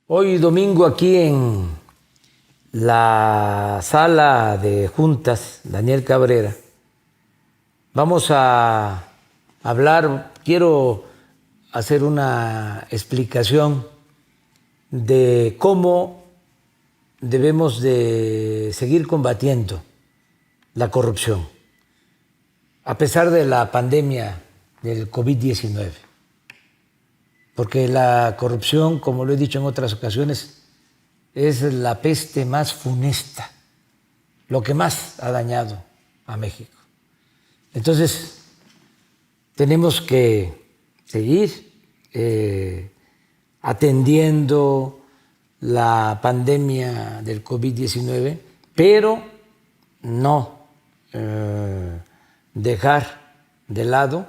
Hoy domingo aquí en la sala de juntas, Daniel Cabrera, vamos a hablar, quiero hacer una explicación de cómo debemos de seguir combatiendo la corrupción, a pesar de la pandemia del COVID-19. Porque la corrupción, como lo he dicho en otras ocasiones, es la peste más funesta, lo que más ha dañado a México. Entonces, tenemos que seguir atendiendo la pandemia del COVID-19, pero no dejar de lado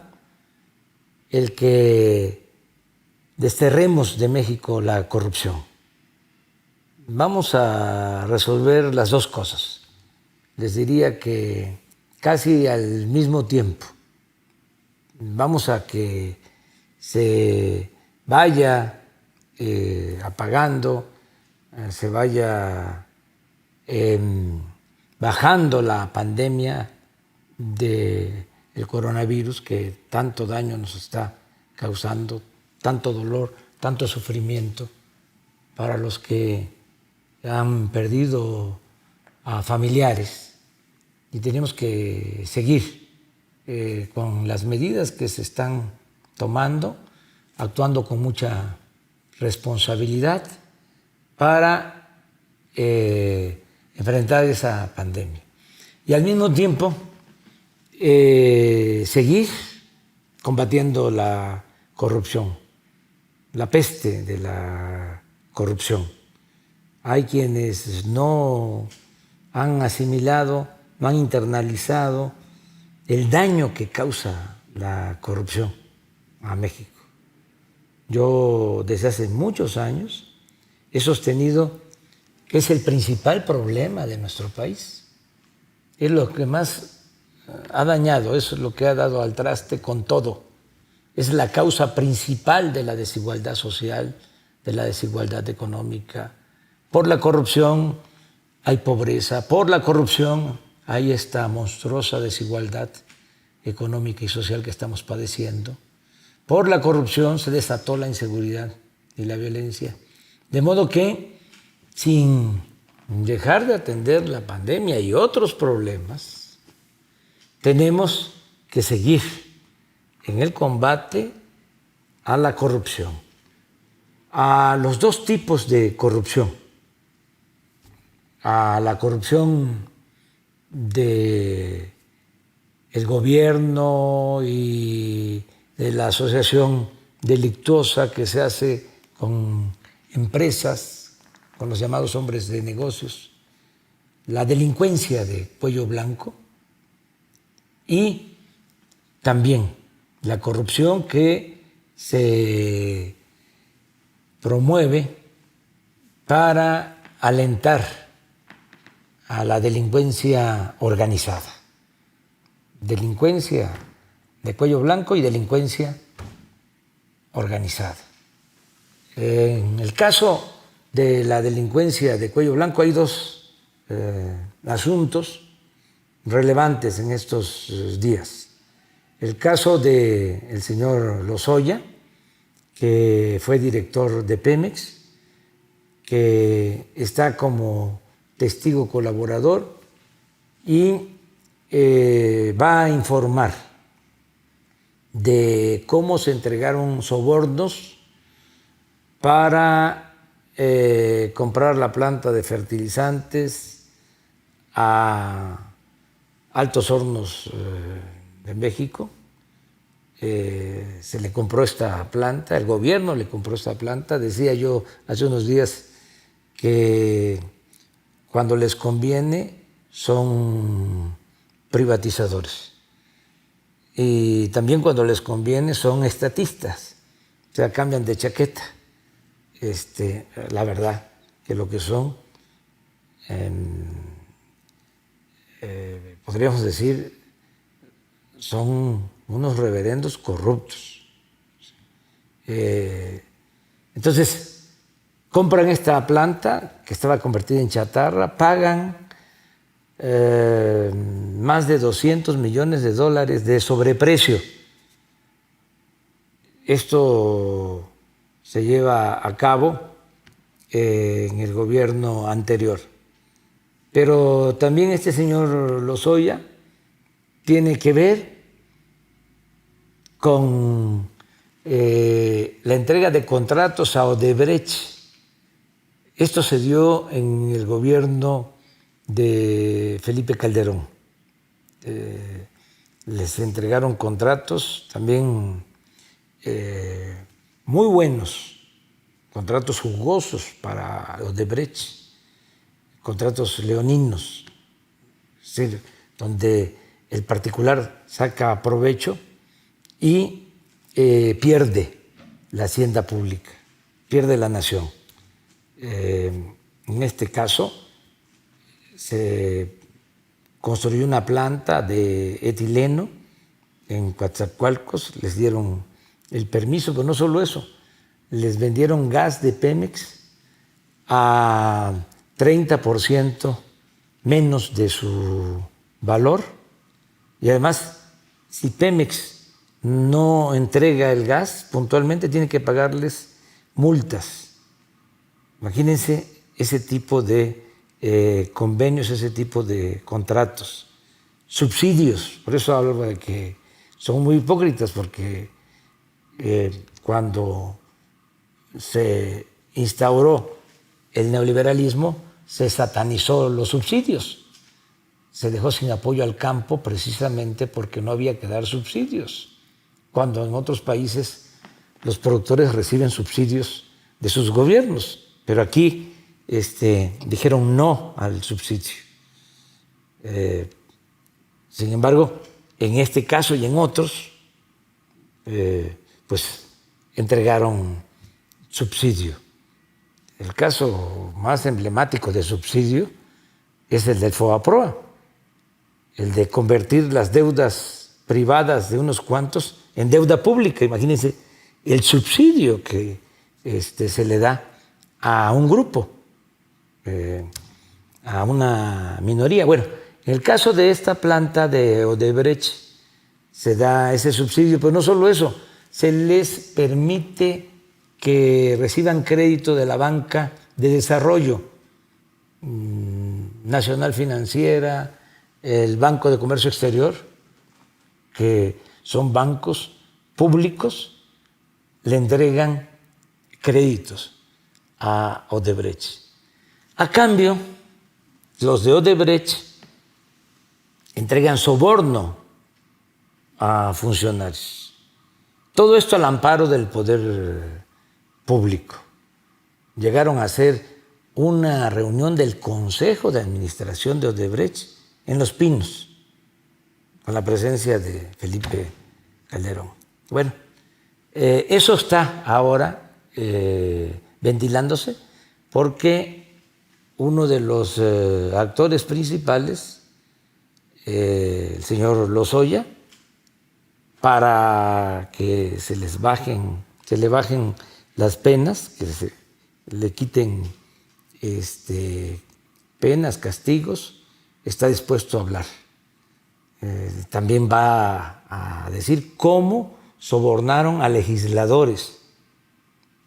el que desterremos de México la corrupción. Vamos a resolver las dos cosas. Les diría que casi al mismo tiempo. Vamos a que se vaya apagando, se vaya bajando la pandemia del coronavirus que tanto daño nos está causando, tanto dolor, tanto sufrimiento para los que han perdido a familiares, y tenemos que seguir con las medidas que se están tomando, actuando con mucha responsabilidad para enfrentar esa pandemia. Y al mismo tiempo seguir combatiendo la corrupción, la peste de la corrupción. Hay quienes no han asimilado, no han internalizado el daño que causa la corrupción a México. Yo desde hace muchos años he sostenido que es el principal problema de nuestro país. Es lo que más ha dañado, es lo que ha dado al traste con todo. Es la causa principal de la desigualdad social, de la desigualdad económica. Por la corrupción hay pobreza, por la corrupción hay esta monstruosa desigualdad económica y social que estamos padeciendo. Por la corrupción se desató la inseguridad y la violencia. De modo que, sin dejar de atender la pandemia y otros problemas, tenemos que seguir en el combate a la corrupción, a los dos tipos de corrupción, a la corrupción del gobierno y de la asociación delictuosa que se hace con empresas, con los llamados hombres de negocios, la delincuencia de cuello blanco, y también la corrupción que se promueve para alentar a la delincuencia organizada. Delincuencia de cuello blanco y delincuencia organizada. En el caso de la delincuencia de cuello blanco hay dos asuntos relevantes en estos días. El caso del señor Lozoya, que fue director de Pemex, que está como testigo colaborador y va a informar de cómo se entregaron sobornos para comprar la planta de fertilizantes a Altos Hornos de México. Se le compró esta planta, el gobierno le compró esta planta. Decía yo hace unos días que cuando les conviene son privatizadores y también cuando les conviene son estatistas, o sea, cambian de chaqueta. La verdad que lo que son, podríamos decir, son unos reverendos corruptos. Entonces, compran esta planta que estaba convertida en chatarra, pagan más de $200 millones de sobreprecio. Esto se lleva a cabo en el gobierno anterior. Pero también este señor Lozoya tiene que ver con la entrega de contratos a Odebrecht. Esto se dio en el gobierno de Felipe Calderón. Les entregaron contratos también muy buenos, contratos jugosos para Odebrecht, contratos leoninos, es decir, donde el particular saca provecho y pierde la hacienda pública, pierde la nación. En este caso, se construyó una planta de etileno en Coatzacoalcos, les dieron el permiso, pero no solo eso, les vendieron gas de Pemex a 30% menos de su valor, y además, si Pemex no entrega el gas puntualmente, tiene que pagarles multas. Imagínense ese tipo de convenios, ese tipo de contratos, subsidios. Por eso hablo de que son muy hipócritas, porque cuando se instauró el neoliberalismo se satanizó los subsidios, se dejó sin apoyo al campo precisamente porque no había que dar subsidios, cuando en otros países los productores reciben subsidios de sus gobiernos, pero aquí dijeron no al subsidio. Sin embargo, en este caso y en otros, pues entregaron subsidio. El caso más emblemático de subsidio es el del FOBAPROA, el de convertir las deudas privadas de unos cuantos en deuda pública. Imagínense el subsidio que se le da a un grupo, a una minoría. Bueno, en el caso de esta planta de Odebrecht se da ese subsidio, pero no solo eso, se les permite que reciban crédito de la banca de desarrollo, Nacional Financiera, el Banco de Comercio Exterior, que son bancos públicos, le entregan créditos a Odebrecht. A cambio, los de Odebrecht entregan soborno a funcionarios. Todo esto al amparo del poder público. Llegaron a hacer una reunión del Consejo de Administración de Odebrecht en Los Pinos, con la presencia de Felipe Calderón. Bueno, eso está ahora ventilándose porque uno de los actores principales, el señor Lozoya, para que se le bajen las penas, que se le quiten penas, castigos, está dispuesto a hablar. También va a decir cómo sobornaron a legisladores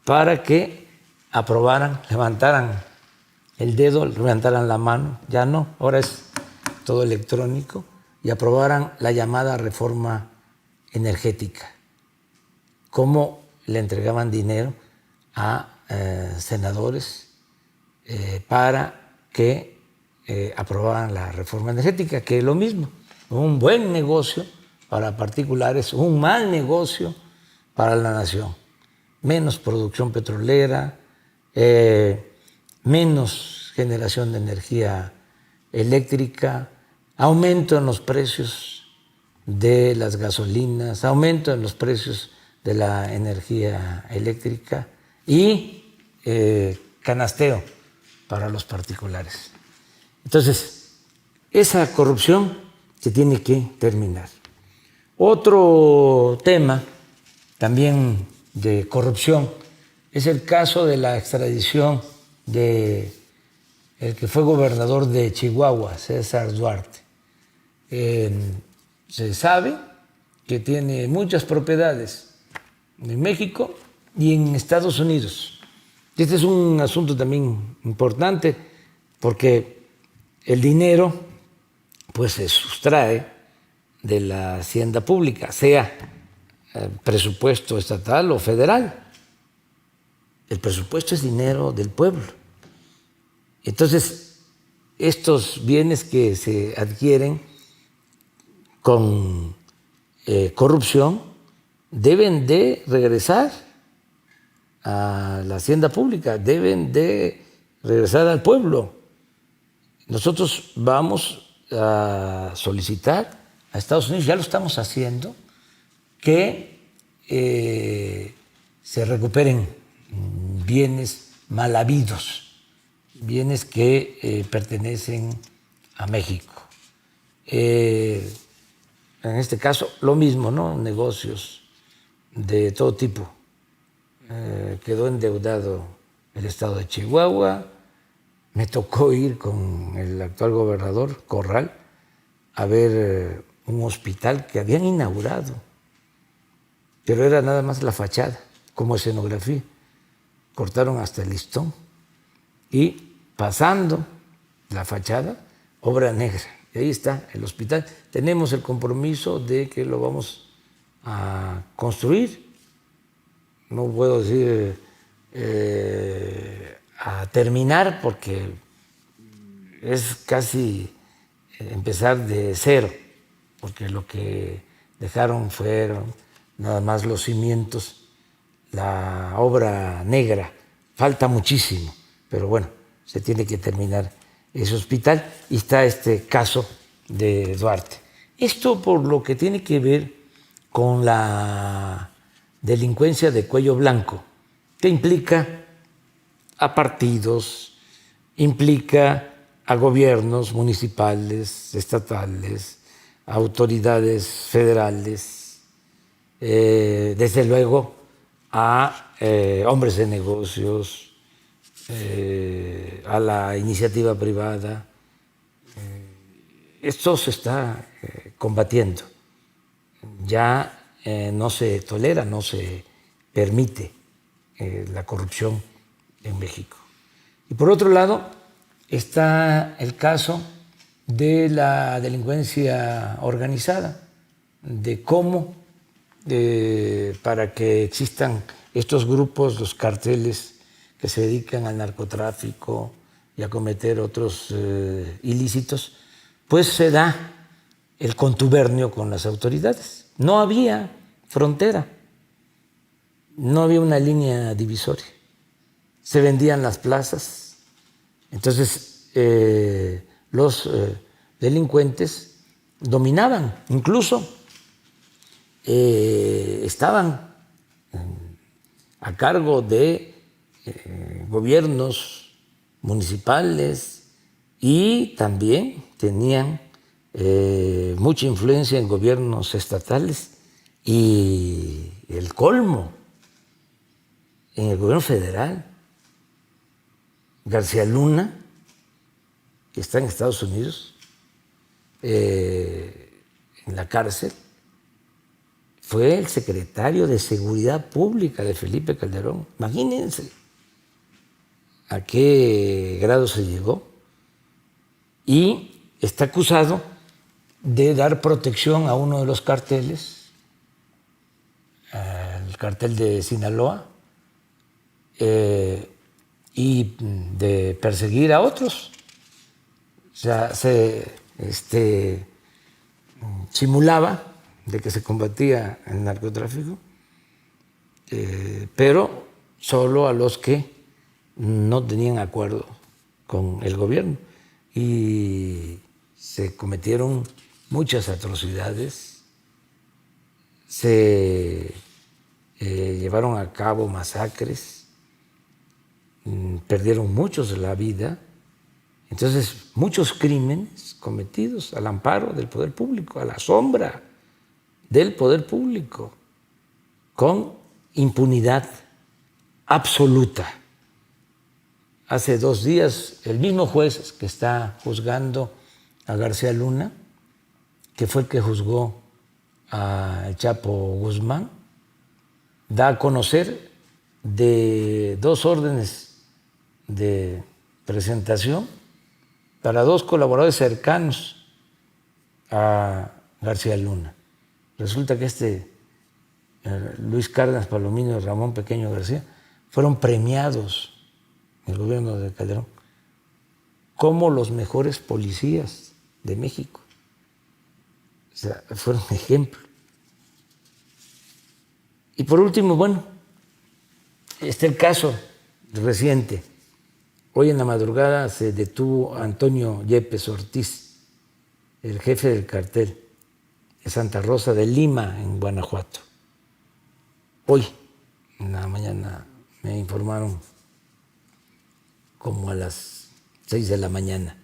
para que aprobaran, levantaran el dedo, levantaran la mano, ya no, ahora es todo electrónico, y aprobaran la llamada reforma energética, cómo le entregaban dinero a senadores para que aprobaran la reforma energética, que es lo mismo, un buen negocio para particulares, un mal negocio para la nación. Menos producción petrolera, menos generación de energía eléctrica, aumento en los precios de las gasolinas, aumento en los precios de la energía eléctrica y canasteo para los particulares. Entonces, esa corrupción se tiene que terminar. Otro tema también de corrupción es el caso de la extradición de el que fue gobernador de Chihuahua, César Duarte. Se sabe que tiene muchas propiedades en México y en Estados Unidos. Este es un asunto también importante porque el dinero pues se sustrae de la hacienda pública, sea presupuesto estatal o federal. El presupuesto es dinero del pueblo. Entonces, estos bienes que se adquieren con corrupción deben de regresar a la hacienda pública, deben de regresar al pueblo. Nosotros vamos a solicitar a Estados Unidos, ya lo estamos haciendo, que se recuperen bienes mal habidos, bienes que pertenecen a México. En este caso, lo mismo, ¿no? Negocios de todo tipo. Quedó endeudado el estado de Chihuahua. Me tocó ir con el actual gobernador, Corral, a ver un hospital que habían inaugurado, pero era nada más la fachada, como escenografía. Cortaron hasta el listón y pasando la fachada, obra negra. Y ahí está el hospital. Tenemos el compromiso de que lo vamos a construir. No puedo decir a terminar porque es casi empezar de cero, porque lo que dejaron fueron nada más los cimientos, la obra negra. Falta muchísimo, pero bueno, se tiene que terminar ese hospital y está este caso de Duarte. Esto por lo que tiene que ver con la delincuencia de cuello blanco, que implica a partidos, implica a gobiernos municipales, estatales, autoridades federales, desde luego a hombres de negocios, a la iniciativa privada. Esto se está combatiendo. Ya no se tolera, no se permite la corrupción en México. Y por otro lado está el caso de la delincuencia organizada, de cómo para que existan estos grupos, los carteles que se dedican al narcotráfico y a cometer otros ilícitos, pues se da el contubernio con las autoridades. No había frontera, no había una línea divisoria. Se vendían las plazas. Entonces, los delincuentes dominaban, incluso estaban a cargo de gobiernos municipales y también tenían mucha influencia en gobiernos estatales y el colmo en el gobierno federal. García Luna, que está en Estados Unidos, en la cárcel, fue el secretario de Seguridad Pública de Felipe Calderón. Imagínense a qué grado se llegó. Y está acusado de dar protección a uno de los carteles, el cartel de Sinaloa, y de perseguir a otros. O sea, se simulaba de que se combatía el narcotráfico, pero solo a los que no tenían acuerdo con el gobierno. Y se cometieron muchas atrocidades, se llevaron a cabo masacres, perdieron muchos la vida. Entonces, muchos crímenes cometidos al amparo del poder público, a la sombra del poder público, con impunidad. absoluta. Hace 2 días, el mismo juez que está juzgando a García Luna, que fue el que juzgó al Chapo Guzmán, da a conocer de 2 órdenes de presentación para 2 colaboradores cercanos a García Luna. Resulta que Luis Cárdenas Palomino y Ramón Pequeño García fueron premiados en el gobierno de Calderón como los mejores policías de México. O sea, fueron ejemplo. Y por último, bueno, está el caso reciente. Hoy en la madrugada se detuvo a Antonio Yepes Ortiz, el jefe del cartel de Santa Rosa de Lima, en Guanajuato. Hoy, en la mañana, me informaron como a las 6 de la mañana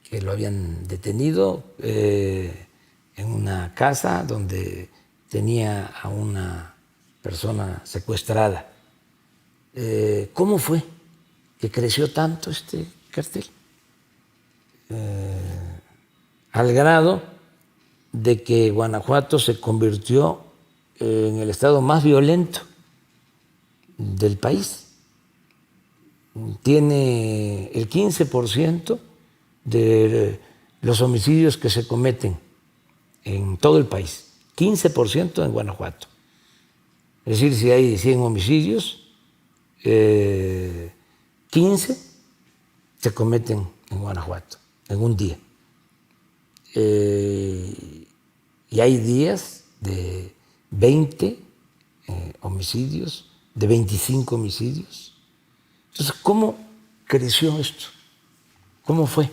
que lo habían detenido en una casa donde tenía a una persona secuestrada. ¿Cómo fue que creció tanto este cartel? Al grado de que Guanajuato se convirtió en el estado más violento del país. Tiene el 15% de los homicidios que se cometen en todo el país, 15% en Guanajuato. Es decir, si hay 100 homicidios, 15 se cometen en Guanajuato en un día. Y hay días de 20 homicidios, de 25 homicidios. Entonces, ¿cómo creció esto? ¿Cómo fue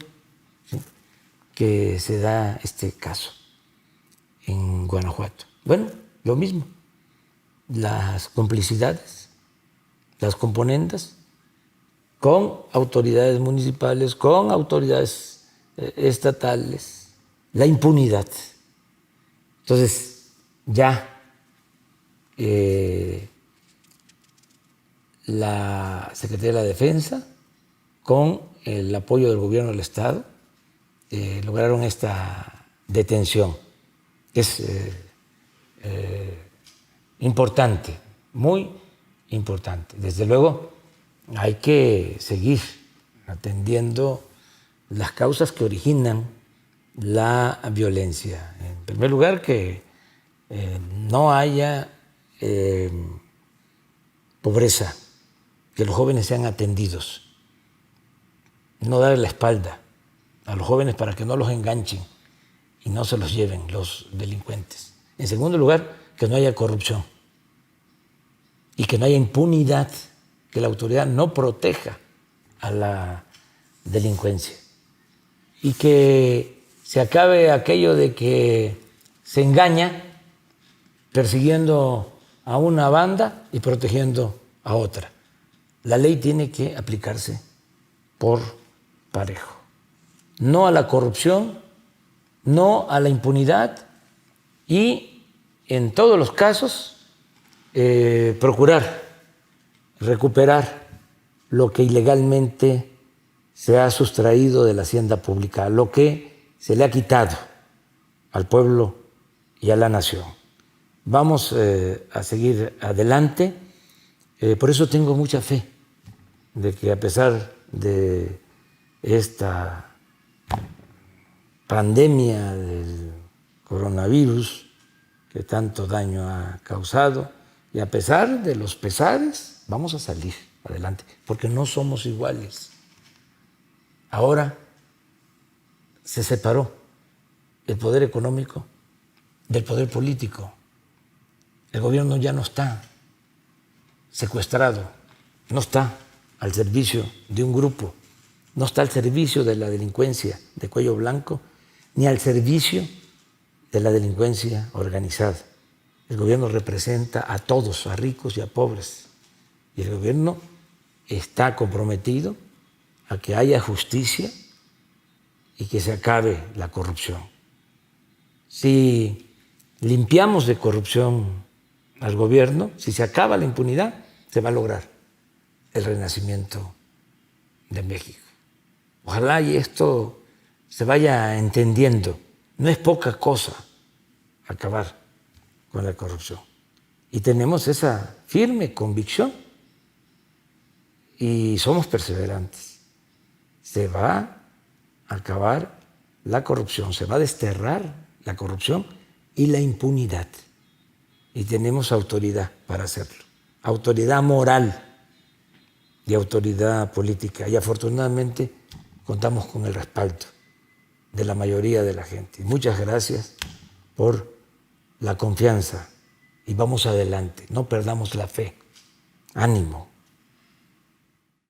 que se da este caso en Guanajuato? Bueno, lo mismo, las complicidades, las componendas con autoridades municipales, con autoridades estatales, la impunidad. Entonces, ya la Secretaría de la Defensa, con el apoyo del gobierno del Estado, lograron esta detención. Es importante, muy importante. Desde luego, hay que seguir atendiendo las causas que originan la violencia. En primer lugar, que no haya pobreza, que los jóvenes sean atendidos, no darle la espalda a los jóvenes para que no los enganchen y no se los lleven los delincuentes. En segundo lugar, que no haya corrupción y que no haya impunidad, que la autoridad no proteja a la delincuencia y que se acabe aquello de que se engaña persiguiendo a una banda y protegiendo a otra. La ley tiene que aplicarse por parejo. No a la corrupción, no a la impunidad y, en todos los casos, procurar recuperar lo que ilegalmente se ha sustraído de la hacienda pública, lo que se le ha quitado al pueblo y a la nación. Vamos a seguir adelante. Por eso tengo mucha fe de que, a pesar de esta pandemia del coronavirus que tanto daño ha causado, y a pesar de los pesares, vamos a salir adelante, porque no somos iguales. Ahora se separó el poder económico del poder político. El gobierno ya no está secuestrado, no está al servicio de un grupo, no está al servicio de la delincuencia de cuello blanco, ni al servicio de la delincuencia organizada. El gobierno representa a todos, a ricos y a pobres, y el gobierno está comprometido a que haya justicia y que se acabe la corrupción. Si limpiamos de corrupción al gobierno, si se acaba la impunidad, se va a lograr el renacimiento de México. Ojalá y esto se vaya entendiendo. No es poca cosa acabar con la corrupción. Y tenemos esa firme convicción y somos perseverantes. Se va a acabar la corrupción, se va a desterrar la corrupción y la impunidad. Y tenemos autoridad para hacerlo. Autoridad moral y autoridad política. Y afortunadamente contamos con el respaldo de la mayoría de la gente. Muchas gracias por la confianza y vamos adelante. No perdamos la fe. Ánimo.